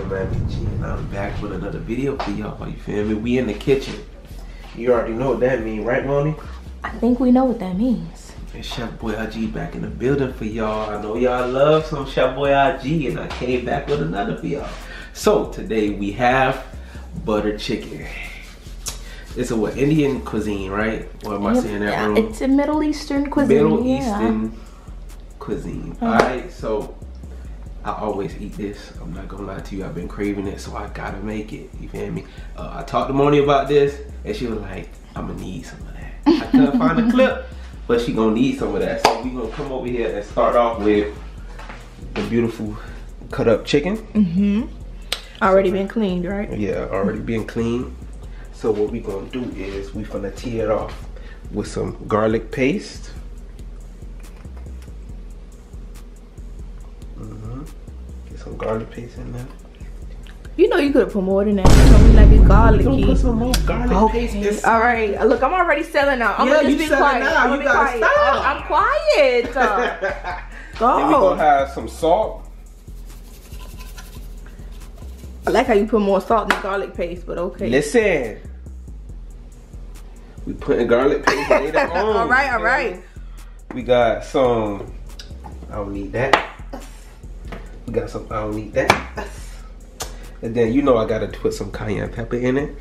OSM-G, and I'm back with another video for y'all. You feel me? We in the kitchen. You already know what that means, right, Moni? I think we know what that means. And Chef Boy IG back in the building for y'all. I know y'all love some Chef Boy IG, and I came back with another for y'all. So today we have butter chicken. It's a what, Indian cuisine, right? Or am I saying that wrong? It's a Middle Eastern cuisine. Middle Eastern cuisine. Alright, so I always eat this. I'm not gonna lie to you, I've been craving it, so I gotta make it. You feel me? I talked to Moni about this, and she was like, I'm gonna need some of that. I couldn't find a clip, but she gonna need some of that. So we gonna come over here and start off with the beautiful cut up chicken. Mm-hmm. Already been cleaned, right? Yeah, already been cleaned. So what we gonna do is we gonna tee it off with some garlic paste. Get some garlic paste in there. You know you could put more than that. You know we like it garlicky. Don't put some more garlic paste. All right. Look, I'm already selling out. I'm gonna just be quiet. I'm gonna be quiet. I'm quiet. Go. Then we gonna have some salt. I like how you put more salt in the garlic paste, but okay. Listen. We putting garlic paste later on. All right, all right. We got some, I don't need that. We got some, I don't need that. And then you know I gotta put some cayenne pepper in it.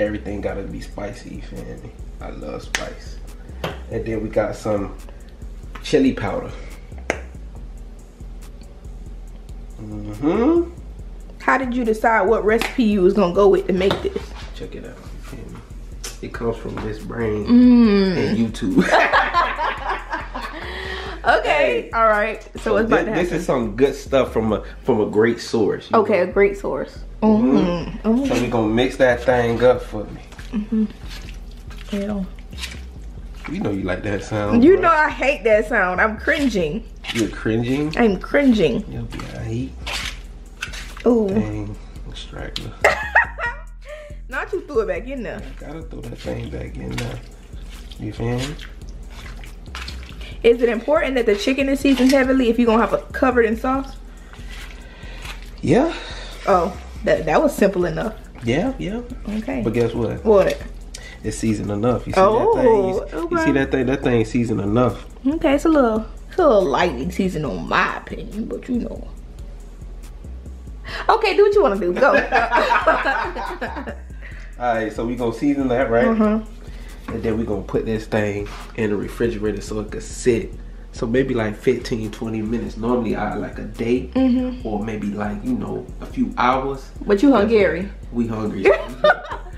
Everything gotta be spicy, you feel me? I love spice. And then we got some chili powder. How did you decide what recipe you was gonna go with to make this? Check it out, you feel me? It comes from this brain and YouTube. Okay, all right. So what's about to happen? This is some good stuff from a great source. Okay, a great source. So we gonna mix that thing up for me. Yeah. You know you like that sound. You know I hate that sound. I'm cringing. You're cringing? I'm cringing. You'll be alright. Ooh. Dang, straggler. Not you threw it back in there. I gotta throw that thing back in there. You feel me? Is it important that the chicken is seasoned heavily if you're gonna have it covered in sauce? Yeah. Oh, that was simple enough. Yeah, yeah. Okay. But guess what? What? It's seasoned enough. You see that thing? You see that thing? That thing seasoned enough. Okay, it's a little lightly seasoned on my opinion, but you know. Okay, do what you want to do. Go. Alright, so we gonna season that, right? And then we gonna put this thing in the refrigerator so it could sit. So maybe like 15-20 minutes. Normally I like a day or maybe like, you know, a few hours. But you hungry. We hungry.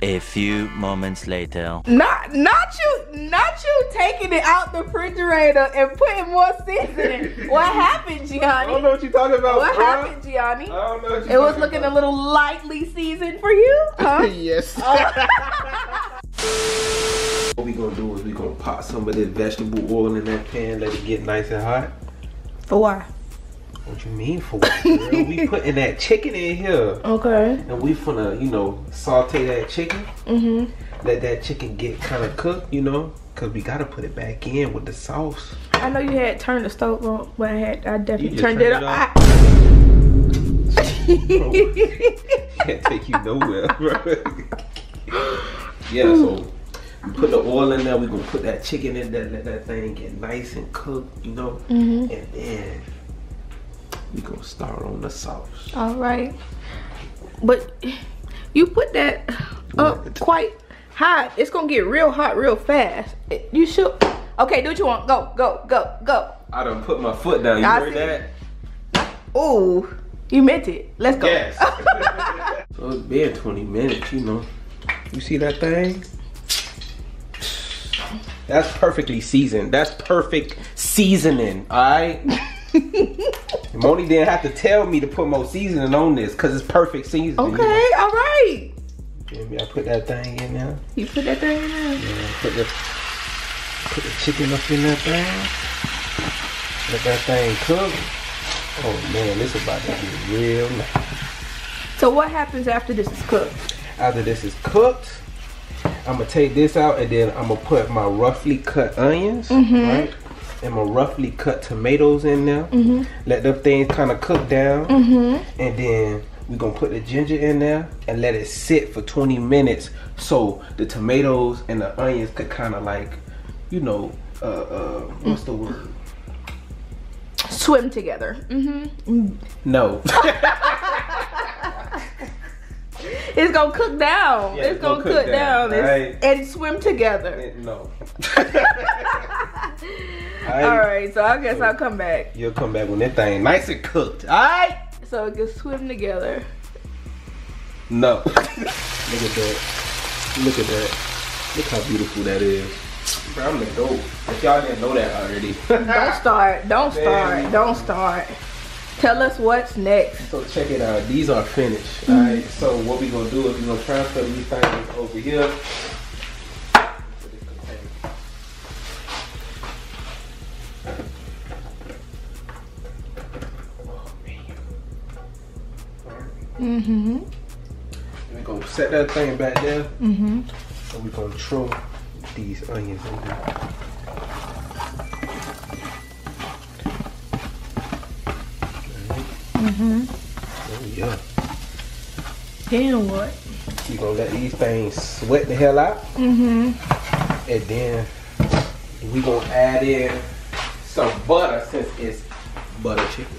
A few moments later. Not you taking it out the refrigerator and putting more seasoning. What happened, Gianni? I don't know what you're talking about. What happened, Gianni? I don't know what It was looking a little lightly seasoned for you, huh? Yes. What we gonna do is we gonna pop some of this vegetable oil in that pan, let it get nice and hot. For why? What you mean for what, girl? We putting that chicken in here. Okay. And we finna, you know, saute that chicken. Let that chicken get kind of cooked, you know, cause we gotta put it back in with the sauce. I know you had turned the stove on, but I definitely turned it up. Can't take you nowhere, bro. Yeah, so we put the oil in there. We gonna put that chicken in there, let that thing get nice and cooked, you know, and then we gonna start on the sauce. All right, but you put that up quite high. It's gonna get real hot real fast. You should. Okay, do what you want. Go, go, go, go. I done put my foot down. You heard that? Ooh, you meant it. Let's go. Yes. So it's been 20 minutes, you know. You see that thing? That's perfectly seasoned. That's perfect seasoning, alright? Moni didn't have to tell me to put more seasoning on this because it's perfect seasoning. Okay, you know? All right. Maybe I put that thing in there. You put that thing in there? Yeah, put the chicken up in that thing. Let that thing cook. Oh man, this is about to get real nice. So what happens after this is cooked? After this is cooked, I'm gonna take this out and then I'm gonna put my roughly cut onions, right? and my roughly cut tomatoes in there. Let them things kind of cook down. And then we're gonna put the ginger in there and let it sit for 20 minutes so the tomatoes and the onions could kind of like, you know, what's the word? Swim together. No. It's gonna cook down. Yeah, it's gonna cook down right. and swim together. No. Alright, so I guess I'll come back. You'll come back when that thing nice and cooked. Alright? So it can swim together. No. Look at that. Look at that. Look how beautiful that is. Bro, I'm the dope. If y'all didn't know that already. Don't start. Don't start. Don't start. Tell us what's next. So check it out. These are finished. Alright. So what we gonna do is we gonna transfer these things over here. We're gonna set that thing back there. And we're gonna throw these onions in there. Oh yeah. Then what? We're gonna let these things sweat the hell out. And then we're gonna add in some butter since it's butter chicken.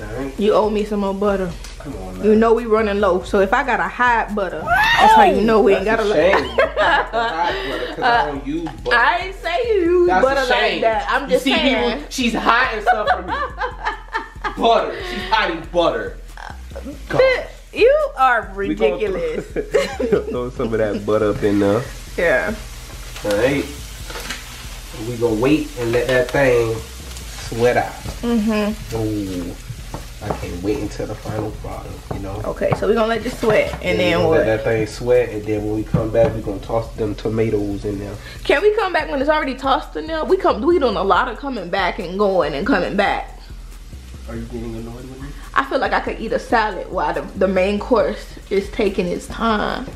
Alright? You owe me some more butter. Come on now. You know we running low, so if I gotta hide butter, that's how you know we ain't gotta. Shame. Because I don't use butter. I ain't say you use That's butter a shame. like that. I'm just saying. People, she's hiding stuff from me. Butter. She's hiding butter. God. You are ridiculous. Throw some of that butter up in there. Yeah. Alright. We gonna wait and let that thing sweat out. Ooh. I can't wait until the final product, you know. Okay, so we're gonna let this sweat and then what? Let that thing sweat, and then when we come back, we're gonna toss them tomatoes in there. Can we come back when it's already tossed in there? We doing a lot of coming back and going and coming back. Are you getting annoyed with me? I feel like I could eat a salad while the main course is taking its time.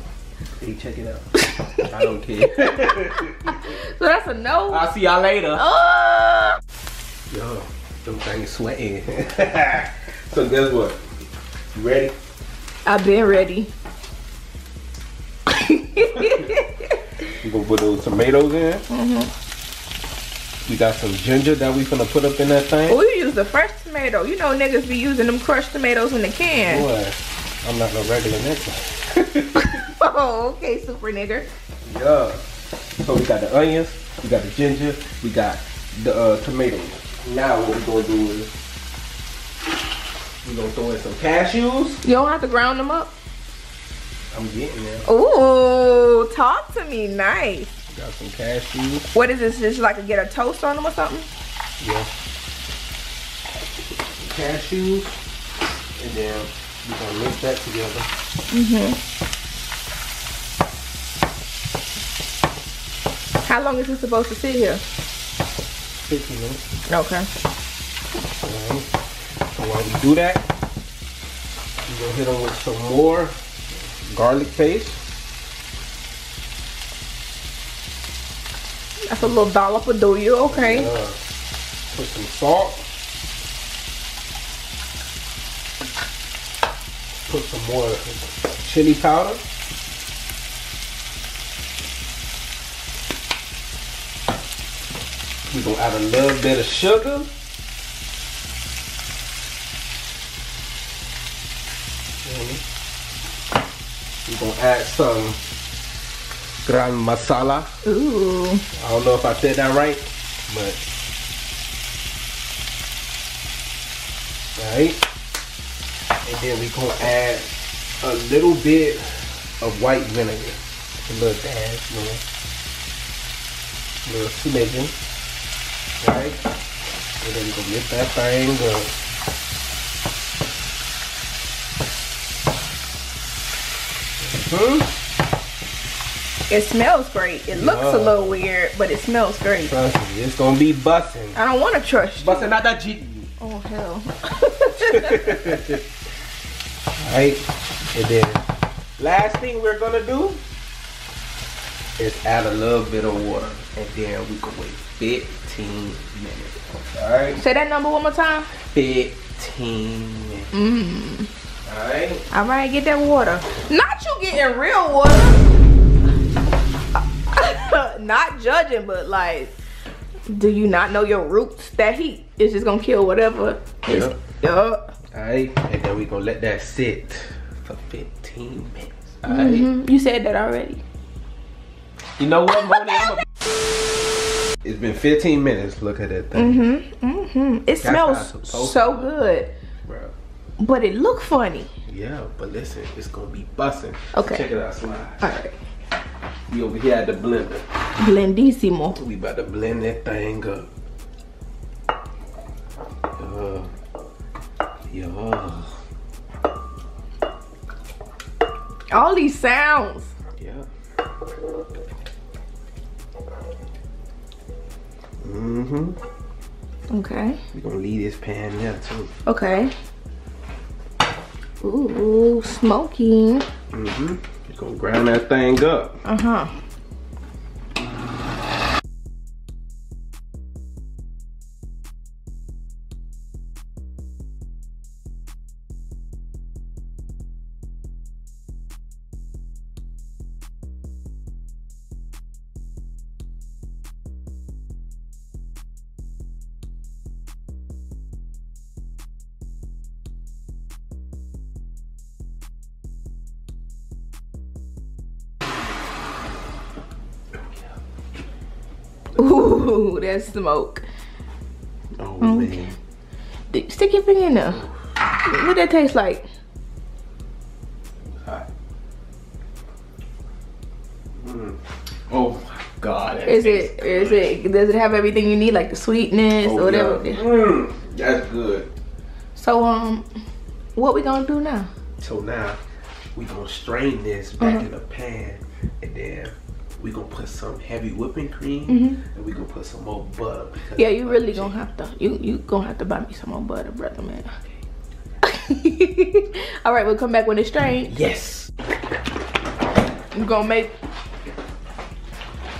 Hey, check it out. I don't care. So that's a no. I'll see y'all later. Oh. Yo, them things sweating. So guess what? You ready? I've been ready. We're gonna put those tomatoes in. We got some ginger that we finna put up in that thing. We use the fresh tomato. You know niggas be using them crushed tomatoes in the can. Boy, I'm not no regular nigga. Oh, okay, super nigger. Yeah. So we got the onions, we got the ginger, we got the tomatoes. Now what we're gonna do is we're gonna throw in some cashews. You don't have to ground them up? I'm getting there. Ooh, talk to me nice. Got some cashews. What is this? Just like get a toast on them or something? Yeah. Cashews. And then we're gonna mix that together. How long is this supposed to sit here? 15 minutes. Okay. Alright. So while we do that, we're gonna hit them with some more garlic paste. That's a little dollop of do you, okay? Put some salt. Put some more chili powder. We're gonna add a little bit of sugar. We're gonna add some garam masala. Ooh. I don't know if I said that right, but alright. And then we're gonna add a little bit of white vinegar. A little dash, a little smidgen. Alright. And then we're gonna mix that thing up. It smells great. It looks a little weird, but it smells great. Trust me, it's gonna be busting. I don't want to trust you. Busting out that G. Oh, hell. Alright. And then last thing we're gonna do is add a little bit of water. And then we can wait 15 minutes. Alright? Say that number one more time. 15 minutes. Alright? Alright, get that water. Not you getting real water. Not judging, but like, do you not know your roots? That heat is just gonna kill whatever. Yep. Yup. Alright, and then we gonna let that sit for 15 minutes. Alright? You said that already. You know what, Moni? It's been 15 minutes. Look at that thing. It smells so good. Bro. But it look funny. Yeah, but listen, it's gonna be busting. Okay. Check it out, Slide. Alright. We over here at the blender. Blendissimo. We about to blend that thing up. Yeah. All these sounds. Yeah. Okay. We gonna leave this pan there too. Okay. Ooh, smoky. We gonna grind that thing up. Ooh, that's smoke. Oh man. Stick your finger in there. What that taste like? Hot. Oh my God. Does it have everything you need, like the sweetness or whatever? Yeah. That's good. So what we gonna do now? So now we gonna strain this back in a pan, and then we gonna put some heavy whipping cream, and we gonna put some more butter. Yeah, you really gonna have to. You gonna have to buy me some more butter, brother, man. All right, we'll come back when it's strained. Yes. You gonna make.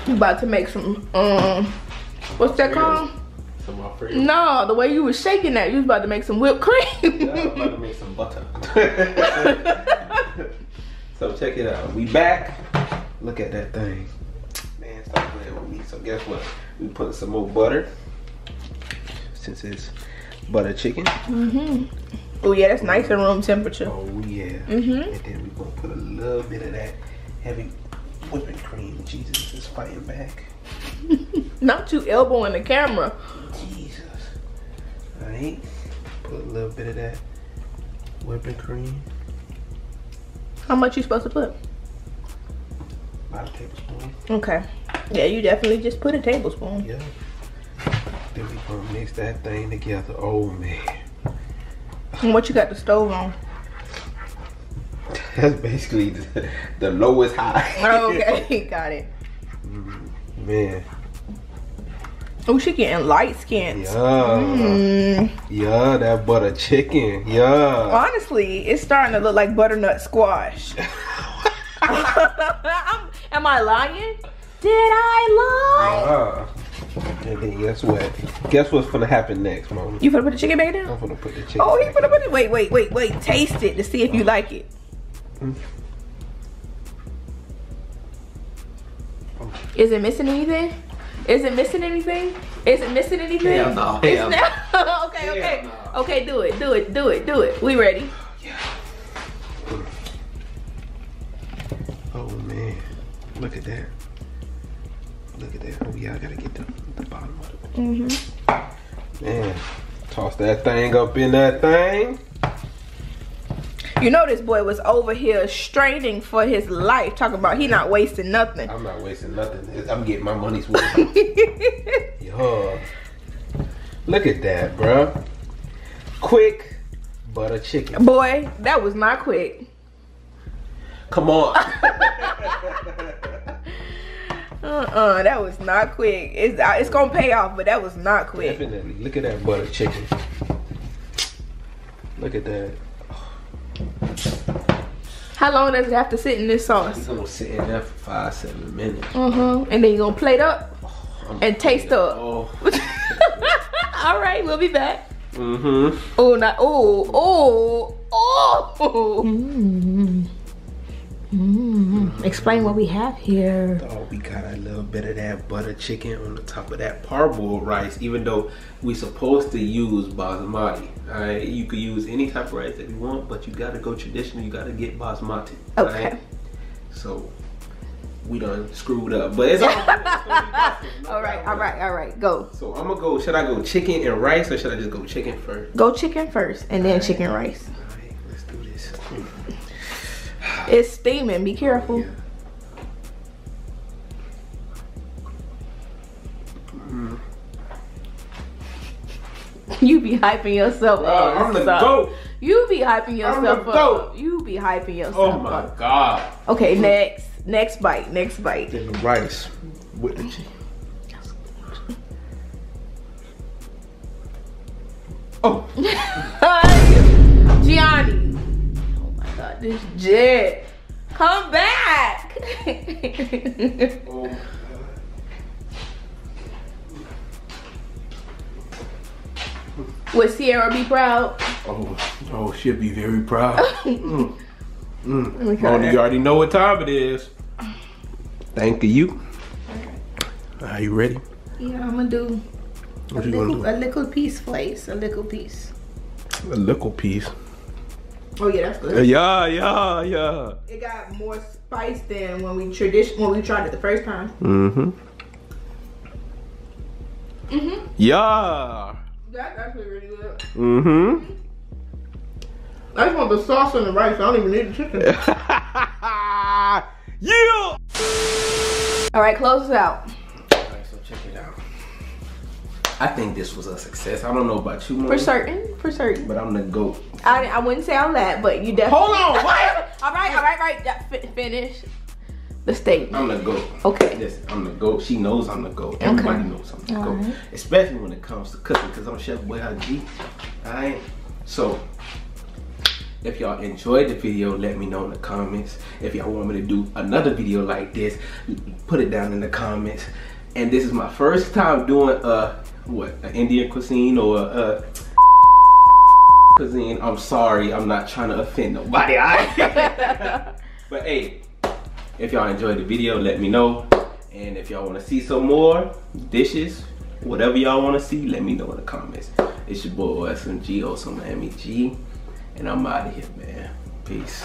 You about to make some. What's that called? Some Alfredo. No, the way you was shaking that, you was about to make some whipped cream. Yeah, I'm about to make some butter. So check it out. We back. Look at that thing. Man, stop playing with me. So guess what? We put some more butter. Since it's butter chicken. Oh yeah, that's nice and room temperature. Oh yeah. And then we're gonna put a little bit of that heavy whipping cream. Jesus is fighting back. Not you elbowing the camera. Jesus. Alright. Put a little bit of that whipping cream. How much you supposed to put? About a tablespoon. Okay. Yeah, you definitely just put a tablespoon. Yeah. Then we gonna mix that thing together. Oh man. And what you got the stove on? That's basically the lowest high. Oh, okay, got it. Man. Oh, she getting light skinned. Yeah. Yeah, that butter chicken. Yeah. Honestly, it's starting to look like butternut squash. Am I lying? Did I lie? And then guess what? Guess what's gonna happen next, Mom? You finna put the chicken back down? I'm gonna put the chicken. Oh, he back finna in. put it. Wait. Taste it to see if you like it. Is it missing anything? Is it missing anything? Is it missing anything? Hell no. It's not. Okay. Okay, do it. We ready? Yeah. Oh man, look at that. Look at that. Oh yeah, I gotta get the bottom of it. Man, toss that thing up in that thing. You know this boy was over here straining for his life, talking about he not wasting nothing. I'm not wasting nothing. I'm getting my money's worth. Yo, look at that, bro. Quick butter chicken. Boy, that was not quick. Come on. That was not quick. It's gonna pay off, but that was not quick. Definitely. Look at that butter chicken. Look at that. How long does it have to sit in this sauce? It's gonna sit in there for 5-7 minutes. And then you're gonna plate up and taste up. Oh. All right, we'll be back. Mm-hmm. Oh, not oh. Explain what we have here. Oh, we got a little bit of that butter chicken on the top of that parboiled rice. Even though we supposed to use basmati, all right? You could use any type of rice that you want, but you gotta go traditional. You gotta get basmati. Okay. Right? So we done screwed up, but it's all right. all right. Go. So I'm gonna go. Should I go chicken and rice, or should I just go chicken first? Go chicken first, and then chicken rice. All right, let's do this. It's steaming. Be careful. Yeah. You be hyping yourself up. I'm the GOAT. You be hyping yourself I'm the up. GOAT. You be hyping yourself Oh up. my God. Okay, next bite. Then the rice with the chicken. Oh. Gianni. Oh my God, this jet. Come back. Oh. Would Sierra be proud? Oh, she'll be very proud. Let me try Oh, that. you already know what time it is. Thank you. Are you ready? Yeah, I'm gonna do What you gonna do? a little piece, please. A little piece. A little piece. Oh yeah, that's good. Yeah. It got more spice than when we tried it the first time. Mm-hmm. Yeah. That's actually really good. Mm-hmm. I just want the sauce and the rice. I don't even need the chicken. Yeah. All right, close us out. Alright, so check it out. I think this was a success. I don't know about you, For certain. but I'm the GOAT. I wouldn't say all that, but you definitely. Hold on, what? all right. Finish the statement. I'm the GOAT. Okay. Listen, I'm the GOAT. She knows I'm the GOAT. Everybody knows I'm the GOAT. Alright. Especially when it comes to cooking, because I'm Chef Boy G. Alright? So, if y'all enjoyed the video, let me know in the comments. If y'all want me to do another video like this, put it down in the comments. And this is my first time doing an Indian cuisine or a cuisine. I'm sorry, I'm not trying to offend nobody. But hey, if y'all enjoyed the video, let me know. And if y'all want to see some more dishes, whatever y'all want to see, let me know in the comments. It's your boy OSM-G, OSM-G, and I'm out of here, man. Peace.